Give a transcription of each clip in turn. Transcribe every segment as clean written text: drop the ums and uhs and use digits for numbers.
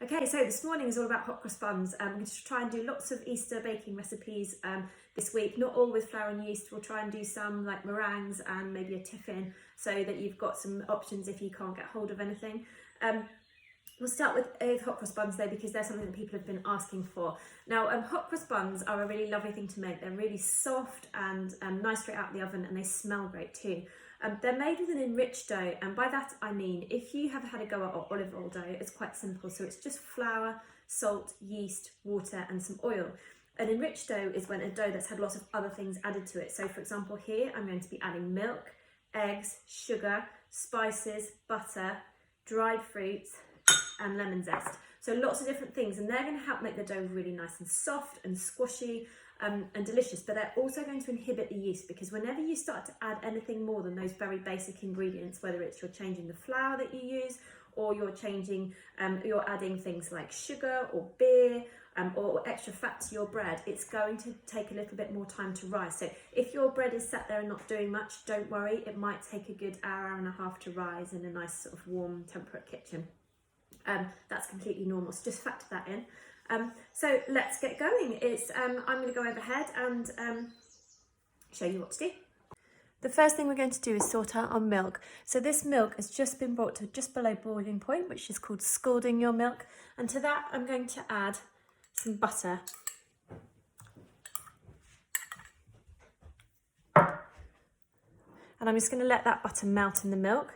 Okay, so this morning is all about hot cross buns. I'm going to try and do lots of Easter baking recipes this week, not all with flour and yeast. We'll try and do some like meringues and maybe a tiffin so that you've got some options if you can't get hold of anything. We'll start with hot cross buns though, because they're something that people have been asking for. Now, hot cross buns are a really lovely thing to make. They're really soft and nice straight out of the oven, and they smell great too. They're made with an enriched dough, and by that I mean if you have had a go at olive oil dough, it's quite simple. So it's just flour, salt, yeast, water and some oil. An enriched dough is when a dough that's had lots of other things added to it. So for example here I'm going to be adding milk, eggs, sugar, spices, butter, dried fruits and lemon zest. So lots of different things, and they're going to help make the dough really nice and soft and squashy and delicious, but they're also going to inhibit the yeast, because whenever you start to add anything more than those very basic ingredients, whether it's you're changing the flour that you use or you're changing, you're adding things like sugar or beer or extra fat to your bread, it's going to take a little bit more time to rise. So if your bread is sat there and not doing much, don't worry, it might take a good hour and a half to rise in a nice sort of warm temperate kitchen. That's completely normal, so just factor that in. So let's get going. I'm going to go overhead and show you what to do. The first thing we're going to do is sort out our milk. So this milk has just been brought to just below boiling point, which is called scalding your milk. And to that I'm going to add some butter. And I'm just going to let that butter melt in the milk.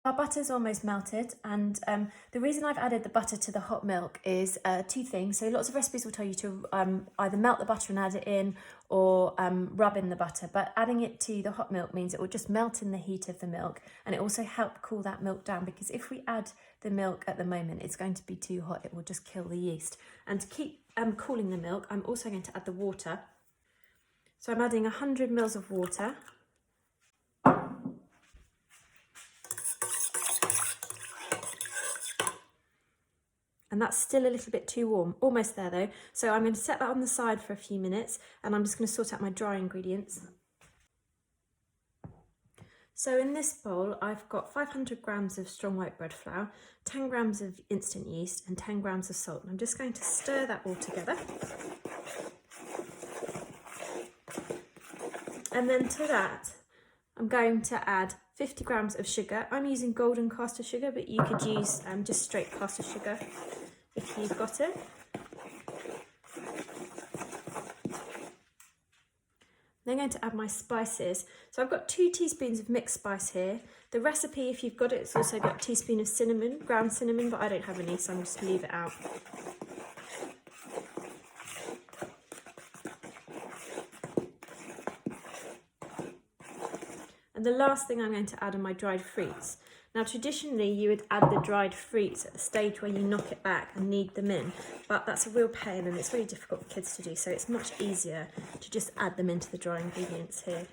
Our butter's almost melted, and the reason I've added the butter to the hot milk is two things. So lots of recipes will tell you to either melt the butter and add it in, or rub in the butter, but adding it to the hot milk means it will just melt in the heat of the milk, and it also help cool that milk down, because if we add the milk at the moment, it's going to be too hot, it will just kill the yeast. And to keep cooling the milk, I'm also going to add the water. So I'm adding 100 mils of water. And that's still a little bit too warm, almost there though. So I'm going to set that on the side for a few minutes, and I'm just going to sort out my dry ingredients. So in this bowl, I've got 500 grams of strong white bread flour, 10 grams of instant yeast and 10 grams of salt. And I'm just going to stir that all together. And then to that, I'm going to add 50 grams of sugar. I'm using golden caster sugar, but you could use just straight caster sugar if you've got it. Then I'm going to add my spices. So I've got 2 teaspoons of mixed spice here. The recipe, if you've got it, it's also got a teaspoon of cinnamon, ground cinnamon, but I don't have any, so I'm just going to leave it out. And the last thing I'm going to add are my dried fruits. Now traditionally you would add the dried fruits at the stage where you knock it back and knead them in, but that's a real pain and it's really difficult for kids to do, so it's much easier to just add them into the dry ingredients here.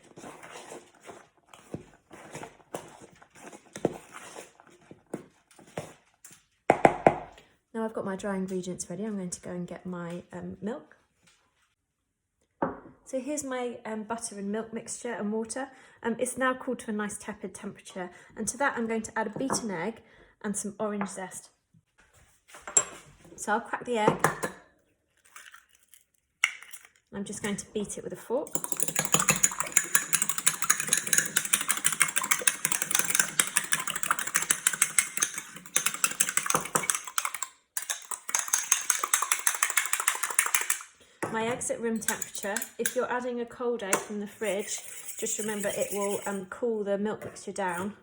Now I've got my dry ingredients ready, I'm going to go and get my milk. So here's my butter and milk mixture and water. It's now cooled to a nice tepid temperature, and to that I'm going to add a beaten egg and some orange zest. So I'll crack the egg. I'm just going to beat it with a fork. My egg's at room temperature. If you're adding a cold egg from the fridge, just remember it will cool the milk mixture down.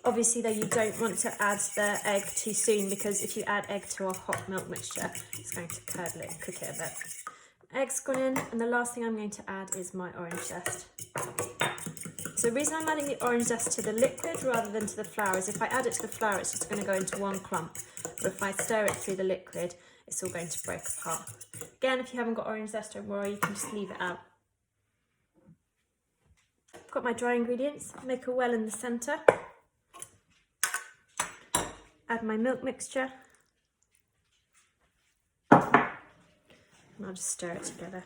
Obviously though, you don't want to add the egg too soon, because if you add egg to a hot milk mixture, it's going to curdle it and cook it a bit. Egg's gone in, and the last thing I'm going to add is my orange zest. So the reason I'm adding the orange zest to the liquid rather than to the flour is if I add it to the flour, it's just going to go into one clump. But if I stir it through the liquid, it's all going to break apart. Again, if you haven't got orange zest, don't worry, you can just leave it out. Got my dry ingredients, make a well in the centre. add my milk mixture. And I'll just stir it together.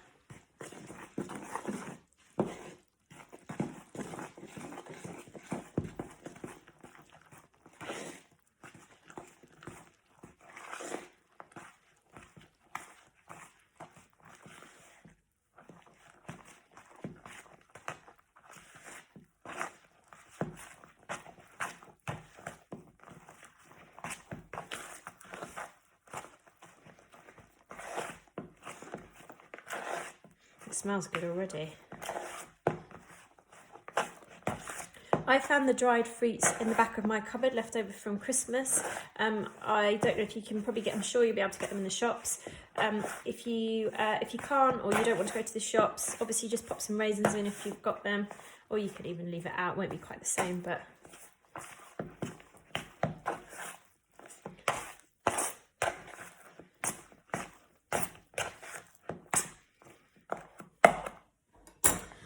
It smells good already. I found the dried fruits in the back of my cupboard left over from Christmas. I don't know if you can probably get them. I'm sure you'll be able to get them in the shops. If you can't, or you don't want to go to the shops, obviously just pop some raisins in if you've got them, or you could even leave it out. It won't be quite the same, but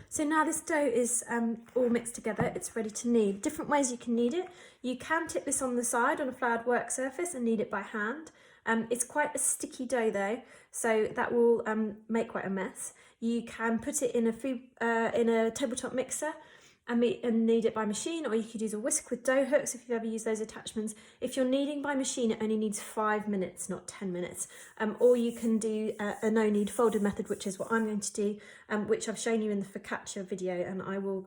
so now this dough is all mixed together, it's ready to knead. Different ways you can knead it. You can tip this on the side on a floured work surface and knead it by hand. It's quite a sticky dough though, so that will make quite a mess. You can put it in a tabletop mixer and knead it by machine, or you could use a whisk with dough hooks if you've ever used those attachments. If you're kneading by machine, it only needs 5 minutes, not 10 minutes. Or you can do a no knead folded method, which is what I'm going to do, which I've shown you in the focaccia video, and I will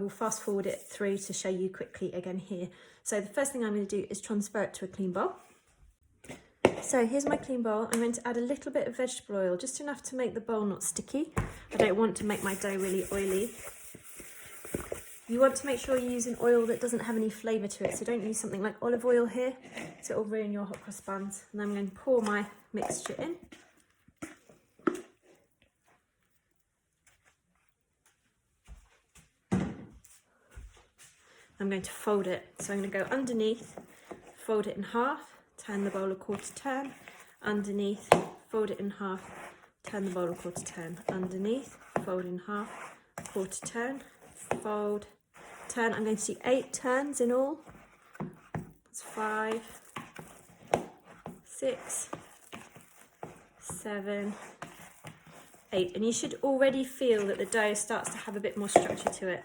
fast forward it through to show you quickly again here. So the first thing I'm going to do is transfer it to a clean bowl. So here's my clean bowl. I'm going to add a little bit of vegetable oil, just enough to make the bowl not sticky. I don't want to make my dough really oily. You want to make sure you're using oil that doesn't have any flavour to it, so don't use something like olive oil here, so it'll ruin your hot cross buns. And I'm going to pour my mixture in. I'm going to fold it, so I'm going to go underneath, fold it in half, turn the bowl a quarter turn, underneath, fold it in half, turn the bowl a quarter turn, underneath, fold in half, quarter turn, fold, turn. I'm going to do 8 turns in all. That's 5, 6, 7, 8. And you should already feel that the dough starts to have a bit more structure to it.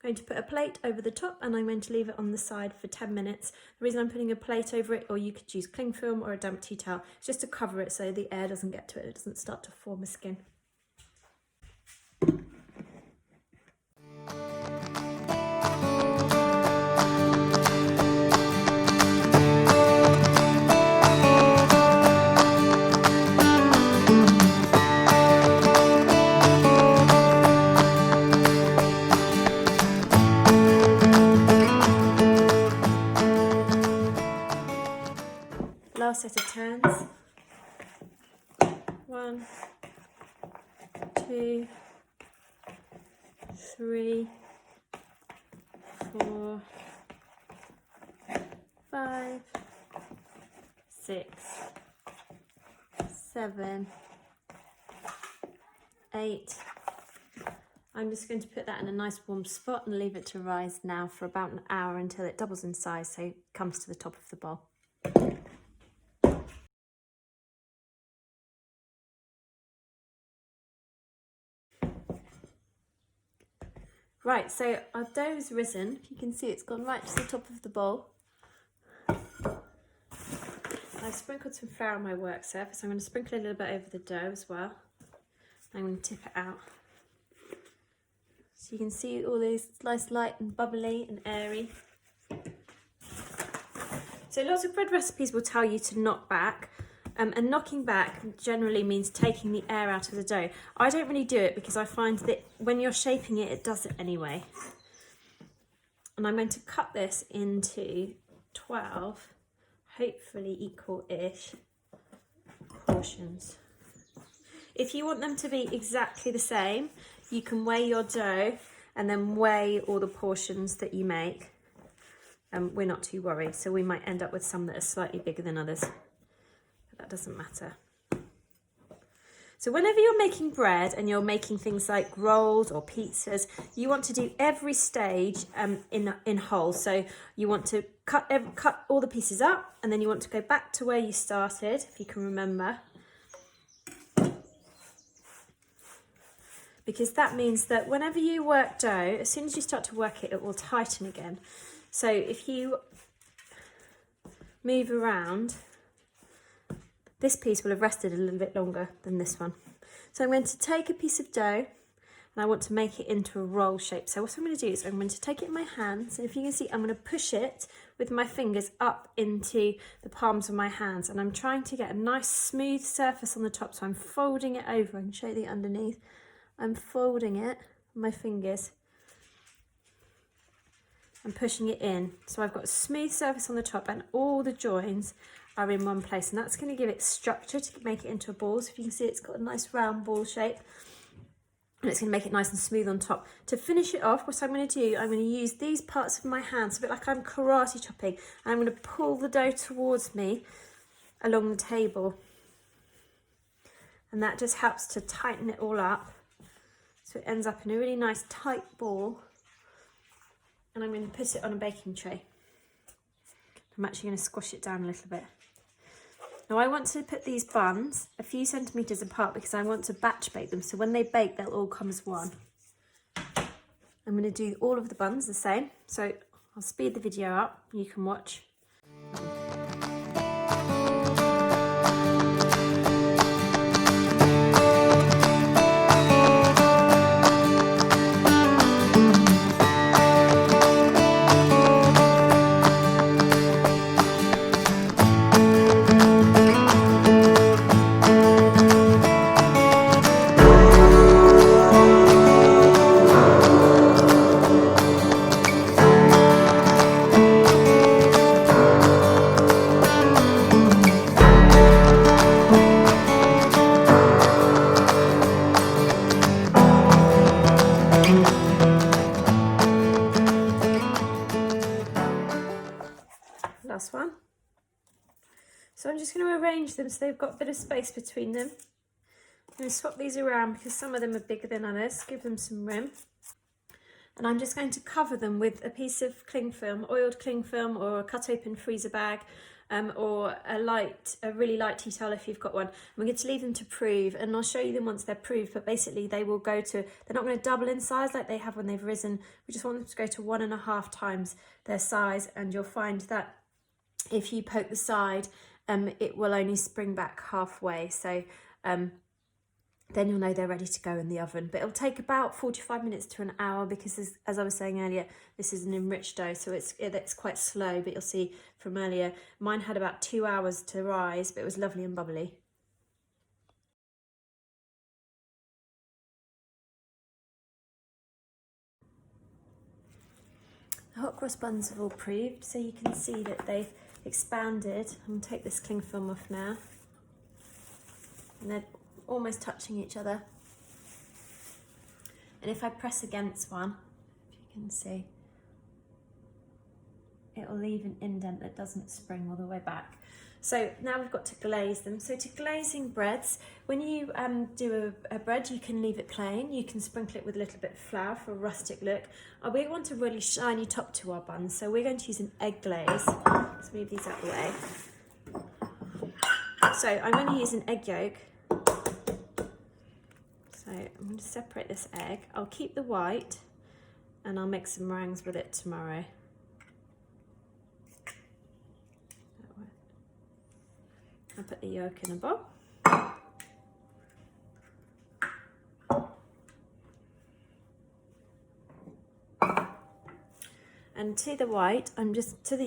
I'm going to put a plate over the top, and I'm going to leave it on the side for 10 minutes. The reason I'm putting a plate over it, or you could use cling film or a damp tea towel, is just to cover it so the air doesn't get to it, it doesn't start to form a skin. Last set of turns. 1, 2, 3, 4, 5, 6, 7, 8. I'm just going to put that in a nice warm spot and leave it to rise now for about an hour until it doubles in size, so it comes to the top of the bowl. Right, so our dough's risen. You can see it's gone right to the top of the bowl. I've sprinkled some flour on my work surface. I'm going to sprinkle a little bit over the dough as well. I'm going to tip it out. So you can see all these nice light and bubbly and airy. So lots of bread recipes will tell you to knock back. And knocking back generally means taking the air out of the dough. I don't really do it because I find that when you're shaping it, it does it anyway. And I'm going to cut this into 12, hopefully equal-ish portions. If you want them to be exactly the same, you can weigh your dough and then weigh all the portions that you make. We're not too worried, so we might end up with some that are slightly bigger than others. That doesn't matter. So whenever you're making bread and you're making things like rolls or pizzas, you want to do every stage in whole. So you want to cut all the pieces up, and then you want to go back to where you started, if you can remember. Because that means that whenever you work dough, as soon as you start to work it, it will tighten again. So if you move around, this piece will have rested a little bit longer than this one. So I'm going to take a piece of dough and I want to make it into a roll shape. So what I'm going to do is I'm going to take it in my hands, and if you can see, I'm going to push it with my fingers up into the palms of my hands, and I'm trying to get a nice smooth surface on the top. So I'm folding it over. I can show you the underneath. I'm folding it with my fingers and pushing it in. So I've got a smooth surface on the top and all the joins are in one place, and that's going to give it structure to make it into a ball. So if you can see, it's got a nice round ball shape, and it's going to make it nice and smooth on top. To finish it off, what I'm going to do, I'm going to use these parts of my hands, a bit like I'm karate chopping, and I'm going to pull the dough towards me along the table, and that just helps to tighten it all up, so it ends up in a really nice tight ball. And I'm going to put it on a baking tray. I'm actually going to squash it down a little bit. Now I want to put these buns a few centimetres apart because I want to batch bake them, so when they bake they'll all come as one. I'm going to do all of the buns the same, so I'll speed the video up, you can watch. Last one. So I'm just going to arrange them so they've got a bit of space between them. I'm going to swap these around because some of them are bigger than others, give them some room. And I'm just going to cover them with a piece of cling film, oiled cling film, or a cut open freezer bag, or a really light tea towel if you've got one. We're going to leave them to prove, and I'll show you them once they're proved, but basically they will go to, they're not going to double in size like they have when they've risen. We just want them to go to 1.5 times their size, and you'll find that if you poke the side, it will only spring back halfway. So then you'll know they're ready to go in the oven. But it'll take about 45 minutes to an hour because, as I was saying earlier, this is an enriched dough, so it's quite slow. But you'll see from earlier, mine had about 2 hours to rise, but it was lovely and bubbly. The hot cross buns have all proved, so you can see that they've expanded. I'm going to take this cling film off now, and they're almost touching each other. And if I press against one, if you can see, it will leave an indent that doesn't spring all the way back. So now we've got to glaze them. So to glazing breads, when you do a bread, you can leave it plain. You can sprinkle it with a little bit of flour for a rustic look. We want a really shiny top to our buns, so we're going to use an egg glaze. Let's move these out of the way. So I'm going to use an egg yolk. So I'm going to separate this egg. I'll keep the white and I'll make some meringues with it tomorrow. I'll put the yolk in a bowl. And to the white, I'm just going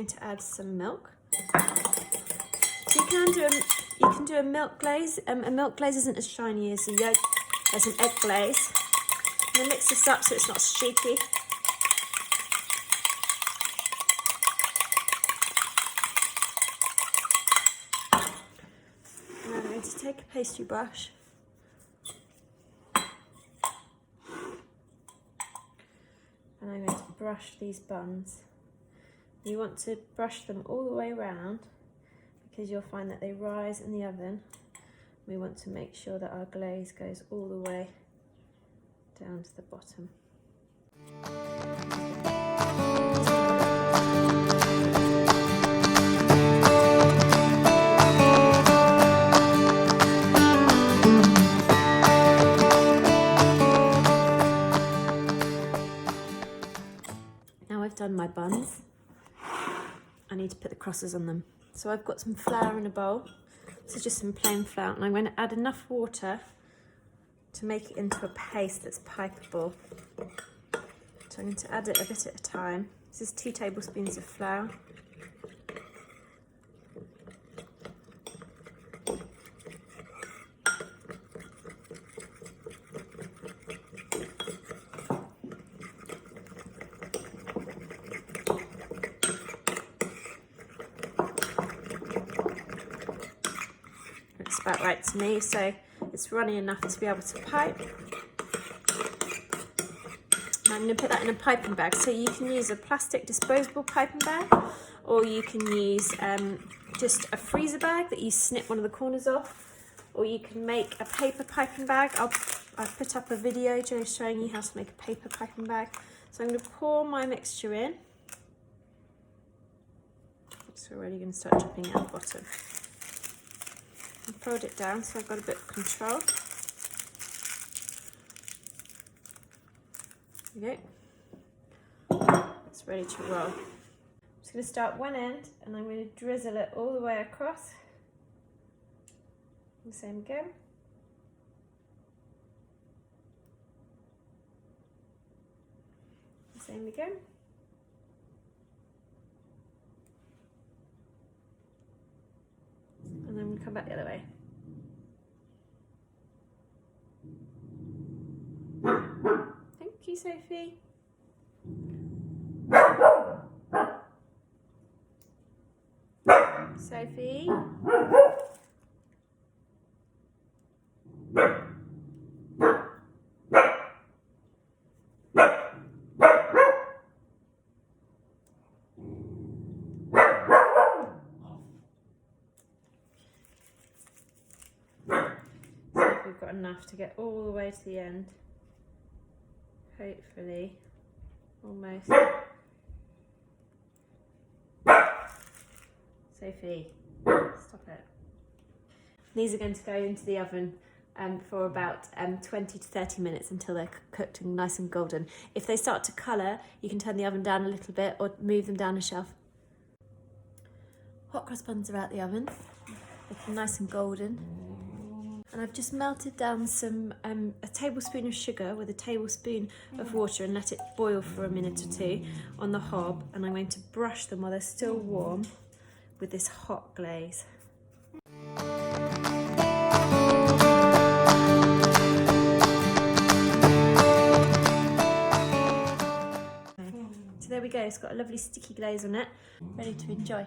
to add some milk. So you can do a milk glaze. A milk glaze isn't as shiny as a yolk, as an egg glaze. I'm going to mix this up so it's not streaky. And I'm going to take a pastry brush and I'm going to brush these buns. You want to brush them all the way around because you'll find that they rise in the oven We want to make sure that our glaze goes all the way down to the bottom. Now I've done my buns, I need to put the crosses on them. So I've got some flour in a bowl. This is just some plain flour, and I'm going to add enough water to make it into a paste that's pipeable. So I'm going to add it a bit at a time. This is 2 tablespoons of flour. It's about right to me, so it's runny enough to be able to pipe. And I'm going to put that in a piping bag, so you can use a plastic disposable piping bag, or you can use just a freezer bag that you snip one of the corners off, or you can make a paper piping bag. I've put up a video just showing you how to make a paper piping bag. So I'm going to pour my mixture in. It's already going to start dripping out the bottom. And fold it down so I've got a bit of control. There we go. It's ready to roll. I'm just going to start one end and I'm going to drizzle it all the way across. The same again. The same again. And then we'll come back the other way. Thank you, Sophie. Sophie. We've got enough to get all the way to the end. Hopefully, almost. Sophie, stop it. These are going to go into the oven for about 20 to 30 minutes until they're cooked and nice and golden. If they start to colour, you can turn the oven down a little bit or move them down a shelf. Hot cross buns are out the oven, looking nice and golden. And I've just melted down a tablespoon of sugar with a tablespoon of water and let it boil for a minute or two on the hob. And I'm going to brush them while they're still warm with this hot glaze. So there we go, it's got a lovely sticky glaze on it, ready to enjoy.